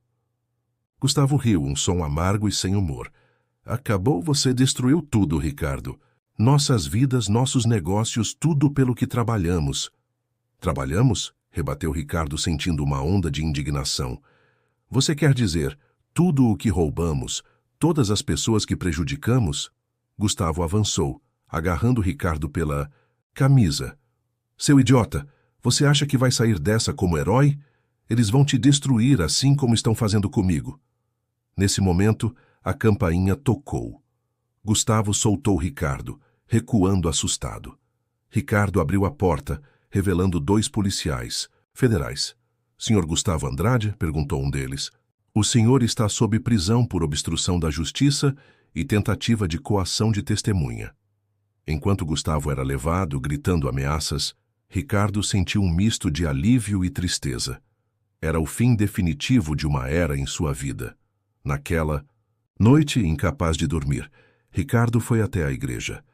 Gustavo riu, um som amargo e sem humor. Acabou, você destruiu tudo, Ricardo. Nossas vidas, nossos negócios, tudo pelo que trabalhamos. Trabalhamos? rebateu Ricardo sentindo uma onda de indignação. Você quer dizer, tudo o que roubamos, todas as pessoas que prejudicamos? Gustavo avançou, agarrando Ricardo pela camisa. Seu idiota, você acha que vai sair dessa como herói? Eles vão te destruir assim como estão fazendo comigo. Nesse momento, a campainha tocou. Gustavo soltou Ricardo, recuando assustado. Ricardo abriu a porta, revelando 2 policiais federais. Senhor Gustavo Andrade? Perguntou um deles. O senhor está sob prisão por obstrução da justiça e tentativa de coação de testemunha. Enquanto Gustavo era levado, gritando ameaças, Ricardo sentiu um misto de alívio e tristeza. Era o fim definitivo de uma era em sua vida. Naquela noite, incapaz de dormir, Ricardo foi até a igreja.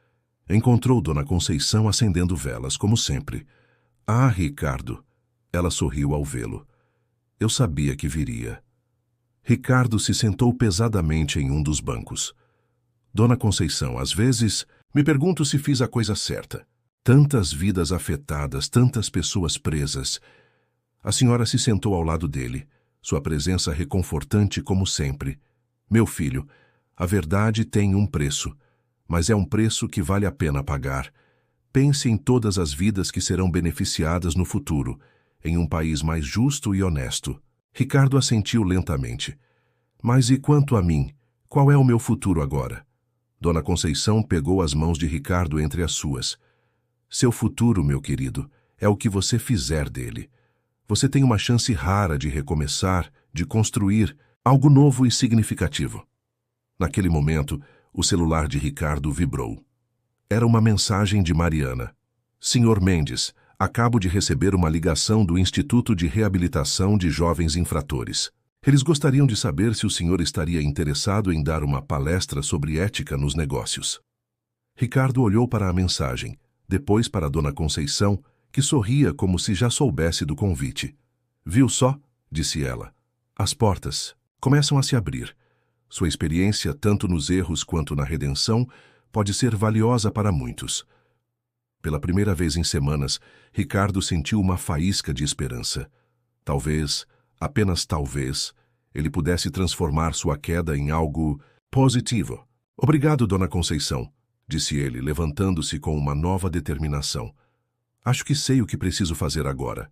Encontrou Dona Conceição acendendo velas, como sempre. Ah, Ricardo! Ela sorriu ao vê-lo. Eu sabia que viria. Ricardo se sentou pesadamente em um dos bancos. Dona Conceição, às vezes, me pergunto se fiz a coisa certa. Tantas vidas afetadas, tantas pessoas presas. A senhora se sentou ao lado dele, sua presença reconfortante como sempre. Meu filho, a verdade tem um preço, mas é um preço que vale a pena pagar. Pense em todas as vidas que serão beneficiadas no futuro, em um país mais justo e honesto. Ricardo assentiu lentamente. Mas e quanto a mim? Qual é o meu futuro agora? Dona Conceição pegou as mãos de Ricardo entre as suas. Seu futuro, meu querido, é o que você fizer dele. Você tem uma chance rara de recomeçar, de construir algo novo e significativo. Naquele momento, o celular de Ricardo vibrou. Era uma mensagem de Mariana. Senhor Mendes, acabo de receber uma ligação do Instituto de Reabilitação de Jovens Infratores. Eles gostariam de saber se o senhor estaria interessado em dar uma palestra sobre ética nos negócios. Ricardo olhou para a mensagem, depois para Dona Conceição, que sorria como se já soubesse do convite. Viu só? Disse ela. As portas começam a se abrir. Sua experiência, tanto nos erros quanto na redenção, pode ser valiosa para muitos. Pela primeira vez em semanas, Ricardo sentiu uma faísca de esperança. Talvez, apenas talvez, ele pudesse transformar sua queda em algo positivo. Obrigado, Dona Conceição, disse ele, levantando-se com uma nova determinação. Acho que sei o que preciso fazer agora.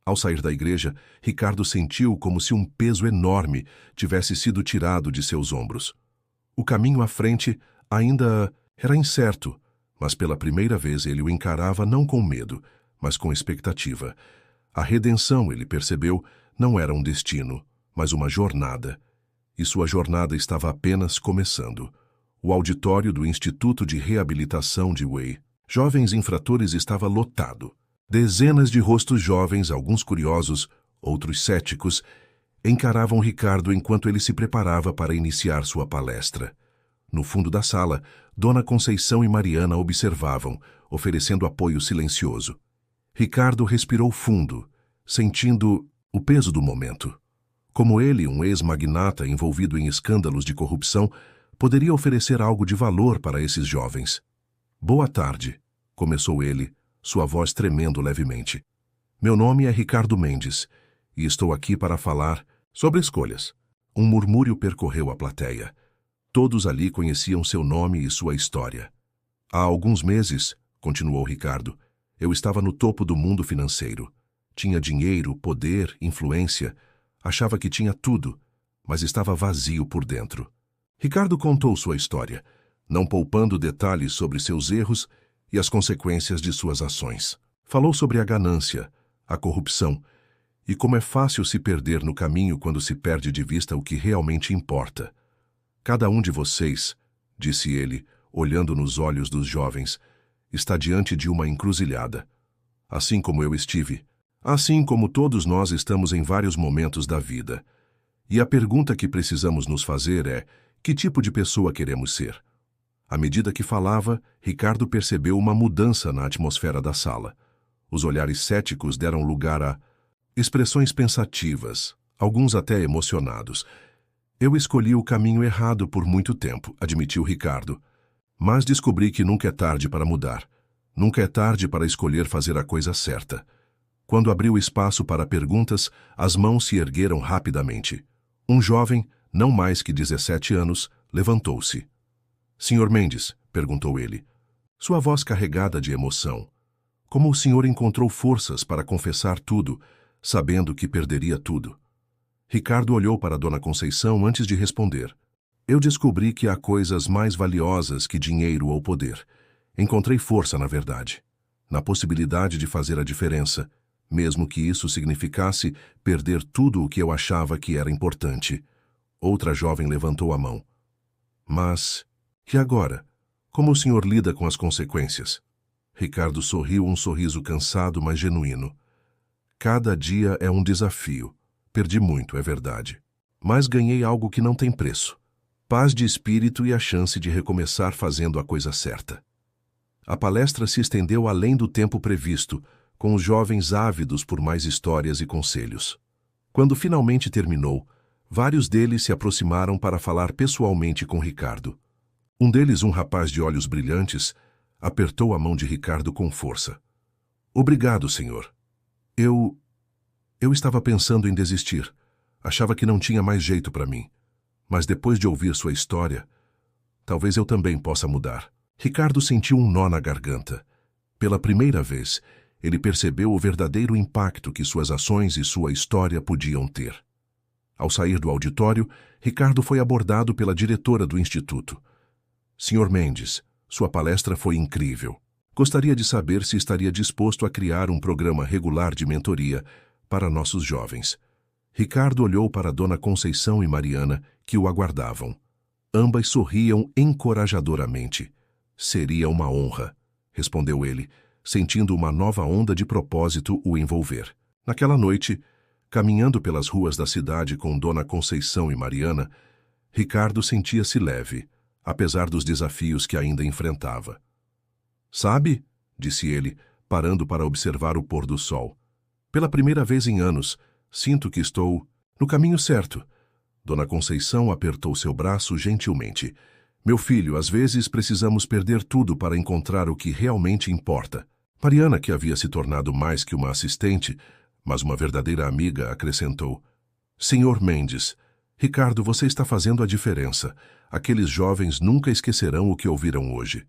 Ao sair da igreja, Ricardo sentiu como se um peso enorme tivesse sido tirado de seus ombros. O caminho à frente ainda era incerto, mas pela primeira vez ele o encarava não com medo, mas com expectativa. A redenção, ele percebeu, não era um destino, mas uma jornada. E sua jornada estava apenas começando. O auditório do Instituto de Reabilitação de Way Jovens Infratores estava lotado. Dezenas de rostos jovens, alguns curiosos, outros céticos, encaravam Ricardo enquanto ele se preparava para iniciar sua palestra. No fundo da sala, Dona Conceição e Mariana observavam, oferecendo apoio silencioso. Ricardo respirou fundo, sentindo o peso do momento. Como ele, um ex-magnata envolvido em escândalos de corrupção, poderia oferecer algo de valor para esses jovens. Boa tarde, começou ele, sua voz tremendo levemente. Meu nome é Ricardo Mendes, e estou aqui para falar sobre escolhas. Um murmúrio percorreu a plateia. Todos ali conheciam seu nome e sua história. Há alguns meses, continuou Ricardo, eu estava no topo do mundo financeiro. Tinha dinheiro, poder, influência. Achava que tinha tudo, mas estava vazio por dentro. Ricardo contou sua história, não poupando detalhes sobre seus erros e as consequências de suas ações. Falou sobre a ganância, a corrupção e como é fácil se perder no caminho quando se perde de vista o que realmente importa. Cada um de vocês, disse ele, olhando nos olhos dos jovens, está diante de uma encruzilhada. Assim como eu estive, assim como todos nós estamos em vários momentos da vida. E a pergunta que precisamos nos fazer é: que tipo de pessoa queremos ser? À medida que falava, Ricardo percebeu uma mudança na atmosfera da sala. Os olhares céticos deram lugar a expressões pensativas, alguns até emocionados. Eu escolhi o caminho errado por muito tempo, admitiu Ricardo. Mas descobri que nunca é tarde para mudar. Nunca é tarde para escolher fazer a coisa certa. Quando abriu espaço para perguntas, as mãos se ergueram rapidamente. Um jovem, não mais que 17 anos, levantou-se. Sr. Mendes, perguntou ele, sua voz carregada de emoção. Como o senhor encontrou forças para confessar tudo, sabendo que perderia tudo? Ricardo olhou para Dona Conceição antes de responder. Eu descobri que há coisas mais valiosas que dinheiro ou poder. Encontrei força, na verdade, na possibilidade de fazer a diferença, mesmo que isso significasse perder tudo o que eu achava que era importante. Outra jovem levantou a mão. Mas, e agora? Como o senhor lida com as consequências? Ricardo sorriu um sorriso cansado, mas genuíno. Cada dia é um desafio. Perdi muito, é verdade. Mas ganhei algo que não tem preço. Paz de espírito e a chance de recomeçar fazendo a coisa certa. A palestra se estendeu além do tempo previsto, com os jovens ávidos por mais histórias e conselhos. Quando finalmente terminou, vários deles se aproximaram para falar pessoalmente com Ricardo. Um deles, um rapaz de olhos brilhantes, apertou a mão de Ricardo com força. Obrigado, senhor. Eu estava pensando em desistir. Achava que não tinha mais jeito para mim. Mas depois de ouvir sua história, talvez eu também possa mudar. Ricardo sentiu um nó na garganta. Pela primeira vez, ele percebeu o verdadeiro impacto que suas ações e sua história podiam ter. Ao sair do auditório, Ricardo foi abordado pela diretora do Instituto. Sr. Mendes, sua palestra foi incrível. Gostaria de saber se estaria disposto a criar um programa regular de mentoria para nossos jovens. Ricardo olhou para Dona Conceição e Mariana, que o aguardavam. Ambas sorriam encorajadoramente. Seria uma honra, respondeu ele, sentindo uma nova onda de propósito o envolver. Naquela noite, caminhando pelas ruas da cidade com Dona Conceição e Mariana, Ricardo sentia-se leve, apesar dos desafios que ainda enfrentava. Sabe, disse ele, parando para observar o pôr do sol. Pela primeira vez em anos, sinto que estou no caminho certo. Dona Conceição apertou seu braço gentilmente. Meu filho, às vezes precisamos perder tudo para encontrar o que realmente importa. Mariana, que havia se tornado mais que uma assistente, mas uma verdadeira amiga, acrescentou. Senhor Mendes, Ricardo, você está fazendo a diferença. Aqueles jovens nunca esquecerão o que ouviram hoje.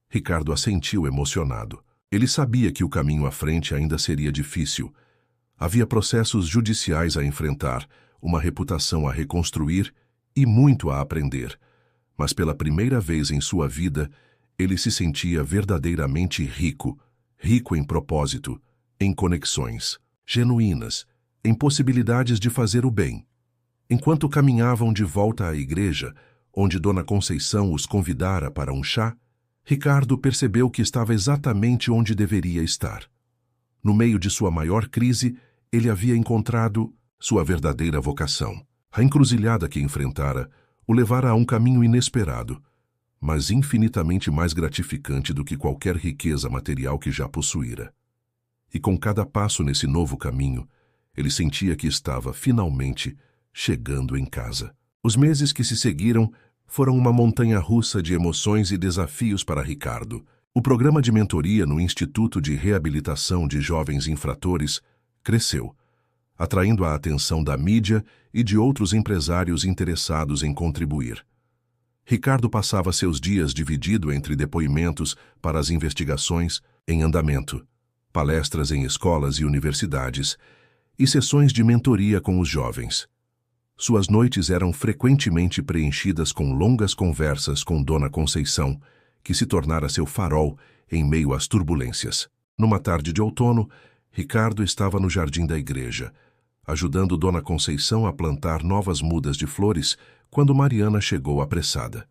Ricardo assentiu emocionado. Ele sabia que o caminho à frente ainda seria difícil. Havia processos judiciais a enfrentar, uma reputação a reconstruir e muito a aprender. Mas pela primeira vez em sua vida, ele se sentia verdadeiramente rico. Rico em propósito, em conexões genuínas, em possibilidades de fazer o bem. Enquanto caminhavam de volta à igreja, onde Dona Conceição os convidara para um chá, Ricardo percebeu que estava exatamente onde deveria estar. No meio de sua maior crise, ele havia encontrado sua verdadeira vocação. A encruzilhada que enfrentara o levara a um caminho inesperado, mas infinitamente mais gratificante do que qualquer riqueza material que já possuíra. E com cada passo nesse novo caminho, ele sentia que estava, finalmente, chegando em casa. Os meses que se seguiram foram uma montanha-russa de emoções e desafios para Ricardo. O programa de mentoria no Instituto de Reabilitação de Jovens Infratores cresceu, atraindo a atenção da mídia e de outros empresários interessados em contribuir. Ricardo passava seus dias dividido entre depoimentos para as investigações em andamento, palestras em escolas e universidades e sessões de mentoria com os jovens. Suas noites eram frequentemente preenchidas com longas conversas com Dona Conceição, que se tornara seu farol em meio às turbulências. Numa tarde de outono, Ricardo estava no jardim da igreja, ajudando Dona Conceição a plantar novas mudas de flores quando Mariana chegou apressada.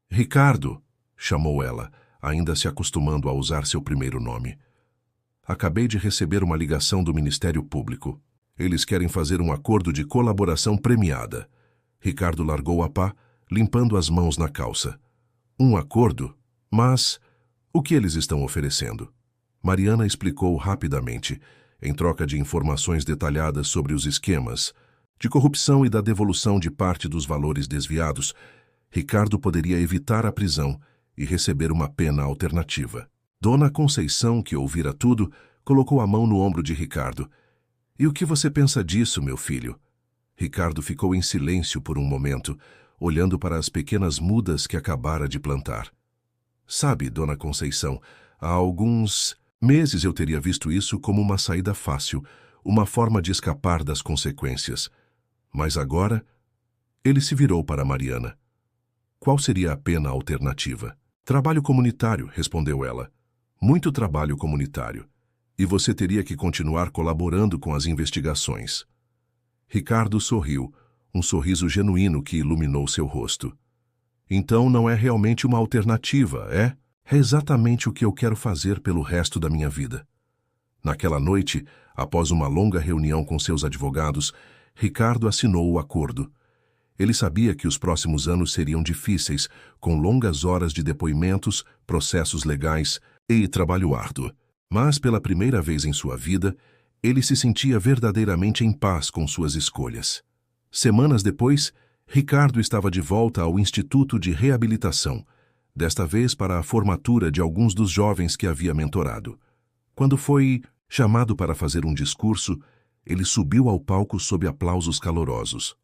Ricardo, chamou ela, ainda se acostumando a usar seu primeiro nome. Acabei de receber uma ligação do Ministério Público. Eles querem fazer um acordo de colaboração premiada. Ricardo largou a pá, limpando as mãos na calça. Um acordo? Mas o que eles estão oferecendo? Mariana explicou rapidamente, em troca de informações detalhadas sobre os esquemas de corrupção e da devolução de parte dos valores desviados. Ricardo poderia evitar a prisão e receber uma pena alternativa. Dona Conceição, que ouvira tudo, colocou a mão no ombro de Ricardo. E o que você pensa disso, meu filho? Ricardo ficou em silêncio por um momento, olhando para as pequenas mudas que acabara de plantar. Sabe, Dona Conceição, há alguns meses eu teria visto isso como uma saída fácil, uma forma de escapar das consequências. Mas agora, ele se virou para Mariana. Qual seria a pena alternativa? Trabalho comunitário, respondeu ela. Muito trabalho comunitário. E você teria que continuar colaborando com as investigações. Ricardo sorriu, um sorriso genuíno que iluminou seu rosto. Então não é realmente uma alternativa, é? É exatamente o que eu quero fazer pelo resto da minha vida. Naquela noite, após uma longa reunião com seus advogados, Ricardo assinou o acordo. Ele sabia que os próximos anos seriam difíceis, com longas horas de depoimentos, processos legais e trabalho árduo. Mas, pela primeira vez em sua vida, ele se sentia verdadeiramente em paz com suas escolhas. Semanas depois, Ricardo estava de volta ao Instituto de Reabilitação, desta vez para a formatura de alguns dos jovens que havia mentorado. Quando foi chamado para fazer um discurso, ele subiu ao palco sob aplausos calorosos.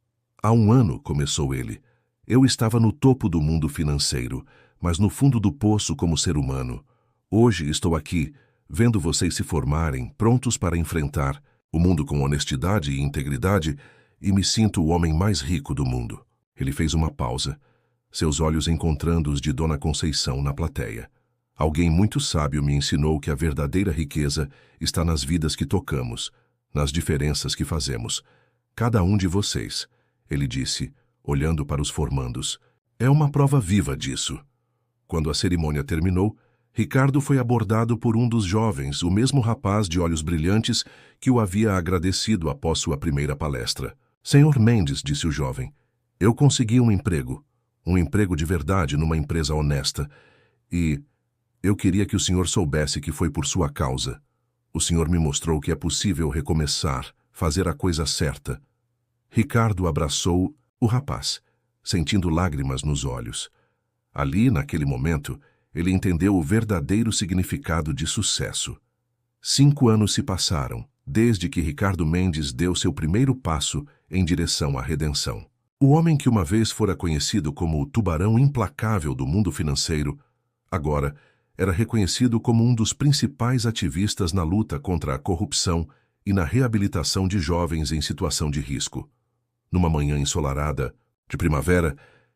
Há um ano, começou ele, eu estava no topo do mundo financeiro, mas no fundo do poço como ser humano. Hoje estou aqui, vendo vocês se formarem, prontos para enfrentar o mundo com honestidade e integridade, e me sinto o homem mais rico do mundo. Ele fez uma pausa, seus olhos encontrando os de Dona Conceição na plateia. Alguém muito sábio me ensinou que a verdadeira riqueza está nas vidas que tocamos, nas diferenças que fazemos. Cada um de vocês, ele disse, olhando para os formandos, é uma prova viva disso. Quando a cerimônia terminou, Ricardo foi abordado por um dos jovens, o mesmo rapaz de olhos brilhantes que o havia agradecido após sua primeira palestra. Senhor Mendes, disse o jovem, eu consegui um emprego de verdade numa empresa honesta, e eu queria que o senhor soubesse que foi por sua causa. O senhor me mostrou que é possível recomeçar, fazer a coisa certa. Ricardo abraçou o rapaz, sentindo lágrimas nos olhos. Ali, naquele momento, ele entendeu o verdadeiro significado de sucesso. 5 anos se passaram, desde que Ricardo Mendes deu seu primeiro passo em direção à redenção. O homem que uma vez fora conhecido como o tubarão implacável do mundo financeiro, agora era reconhecido como um dos principais ativistas na luta contra a corrupção e na reabilitação de jovens em situação de risco. Numa manhã ensolarada de primavera,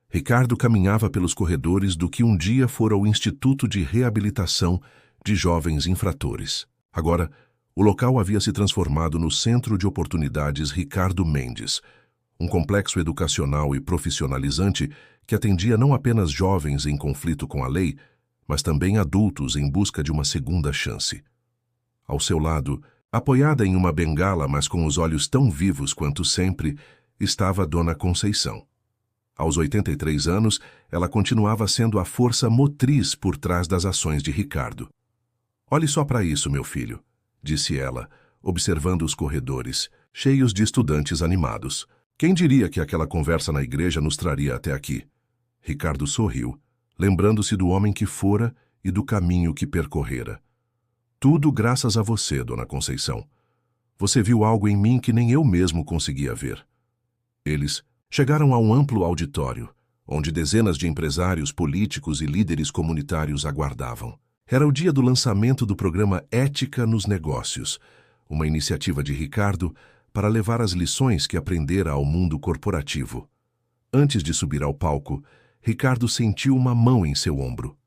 Ricardo caminhava pelos corredores do que um dia fora o Instituto de Reabilitação de Jovens Infratores. Agora, o local havia se transformado no Centro de Oportunidades Ricardo Mendes, um complexo educacional e profissionalizante que atendia não apenas jovens em conflito com a lei, mas também adultos em busca de uma segunda chance. Ao seu lado, apoiada em uma bengala, mas com os olhos tão vivos quanto sempre, estava Dona Conceição. Aos 83 anos, ela continuava sendo a força motriz por trás das ações de Ricardo. Olhe só para isso, meu filho, disse ela, observando os corredores, cheios de estudantes animados. Quem diria que aquela conversa na igreja nos traria até aqui? Ricardo sorriu, lembrando-se do homem que fora e do caminho que percorrera. Tudo graças a você, Dona Conceição. Você viu algo em mim que nem eu mesmo conseguia ver. Eles chegaram a um amplo auditório, onde dezenas de empresários, políticos e líderes comunitários aguardavam. Era o dia do lançamento do programa Ética nos Negócios, uma iniciativa de Ricardo para levar as lições que aprendera ao mundo corporativo. Antes de subir ao palco, Ricardo sentiu uma mão em seu ombro.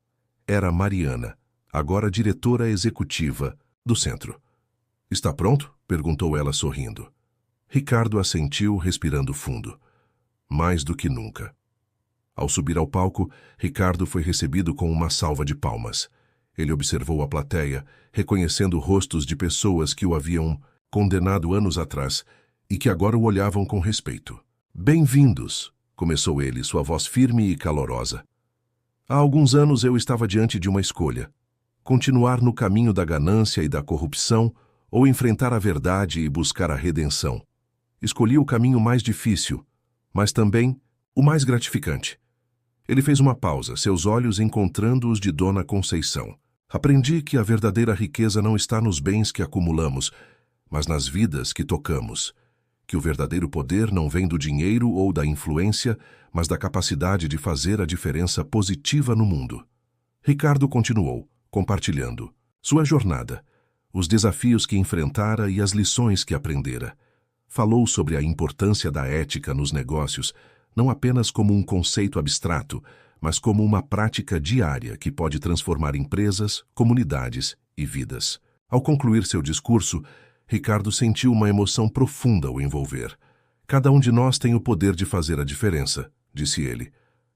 Era Mariana, agora diretora executiva do centro. Está pronto? Perguntou ela sorrindo. Ricardo assentiu, respirando fundo. Mais do que nunca. Ao subir ao palco, Ricardo foi recebido com uma salva de palmas. Ele observou a plateia, reconhecendo rostos de pessoas que o haviam condenado anos atrás e que agora o olhavam com respeito. Bem-vindos, começou ele, sua voz firme e calorosa. Há alguns anos eu estava diante de uma escolha. Continuar no caminho da ganância e da corrupção ou enfrentar a verdade e buscar a redenção. Escolhi o caminho mais difícil, mas também o mais gratificante. Ele fez uma pausa, seus olhos encontrando os de Dona Conceição. Aprendi que a verdadeira riqueza não está nos bens que acumulamos, mas nas vidas que tocamos. Que o verdadeiro poder não vem do dinheiro ou da influência, mas da capacidade de fazer a diferença positiva no mundo. Ricardo continuou, compartilhando sua jornada, os desafios que enfrentara e as lições que aprendera. Falou sobre a importância da ética nos negócios, não apenas como um conceito abstrato, mas como uma prática diária que pode transformar empresas, comunidades e vidas. Ao concluir seu discurso, Ricardo sentiu uma emoção profunda o envolver. Cada um de nós tem o poder de fazer a diferença, disse ele.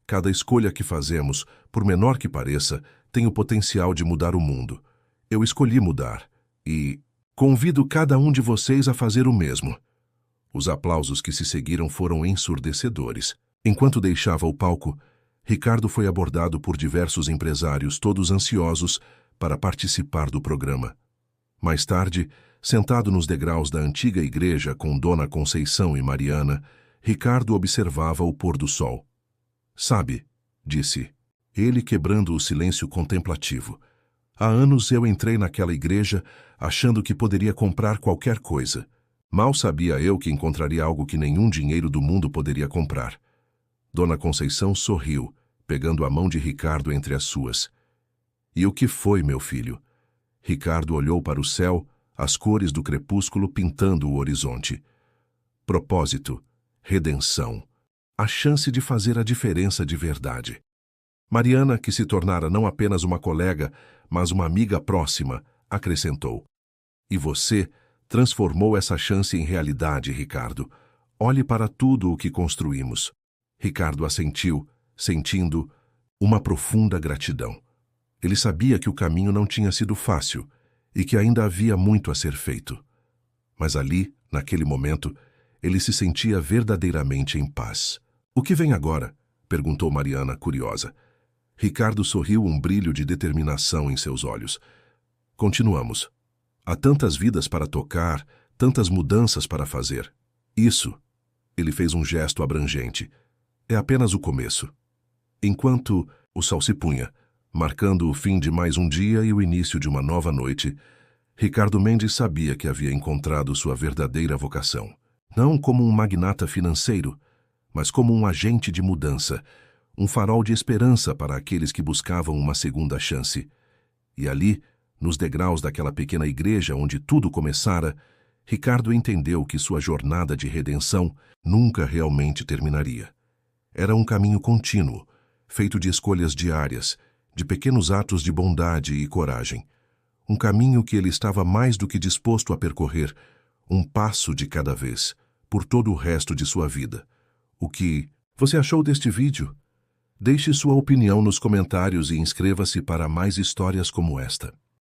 Cada escolha que fazemos, por menor que pareça, tem o potencial de mudar o mundo. Eu escolhi mudar e convido cada um de vocês a fazer o mesmo. Os aplausos que se seguiram foram ensurdecedores. Enquanto deixava o palco, Ricardo foi abordado por diversos empresários, todos ansiosos para participar do programa. Mais tarde, sentado nos degraus da antiga igreja com Dona Conceição e Mariana, Ricardo observava o pôr do sol. Sabe, disse, ele quebrando o silêncio contemplativo. Há anos eu entrei naquela igreja achando que poderia comprar qualquer coisa. Mal sabia eu que encontraria algo que nenhum dinheiro do mundo poderia comprar. Dona Conceição sorriu, pegando a mão de Ricardo entre as suas. E o que foi, meu filho? Ricardo olhou para o céu, as cores do crepúsculo pintando o horizonte. Propósito, redenção, a chance de fazer a diferença de verdade. Mariana, que se tornara não apenas uma colega, mas uma amiga próxima, acrescentou. E você transformou essa chance em realidade, Ricardo. Olhe para tudo o que construímos. Ricardo assentiu, sentindo uma profunda gratidão. Ele sabia que o caminho não tinha sido fácil e que ainda havia muito a ser feito. Mas ali, naquele momento, ele se sentia verdadeiramente em paz. O que vem agora? Perguntou Mariana, curiosa. Ricardo sorriu, um brilho de determinação em seus olhos. Continuamos. Há tantas vidas para tocar, tantas mudanças para fazer. Isso, ele fez um gesto abrangente, é apenas o começo. Enquanto o sol se punha, marcando o fim de mais um dia e o início de uma nova noite, Ricardo Mendes sabia que havia encontrado sua verdadeira vocação. Não como um magnata financeiro, mas como um agente de mudança, um farol de esperança para aqueles que buscavam uma segunda chance. E ali, nos degraus daquela pequena igreja onde tudo começara, Ricardo entendeu que sua jornada de redenção nunca realmente terminaria. Era um caminho contínuo, feito de escolhas diárias, de pequenos atos de bondade e coragem. Um caminho que ele estava mais do que disposto a percorrer, um passo de cada vez, por todo o resto de sua vida. O que você achou deste vídeo? Deixe sua opinião nos comentários e inscreva-se para mais histórias como esta.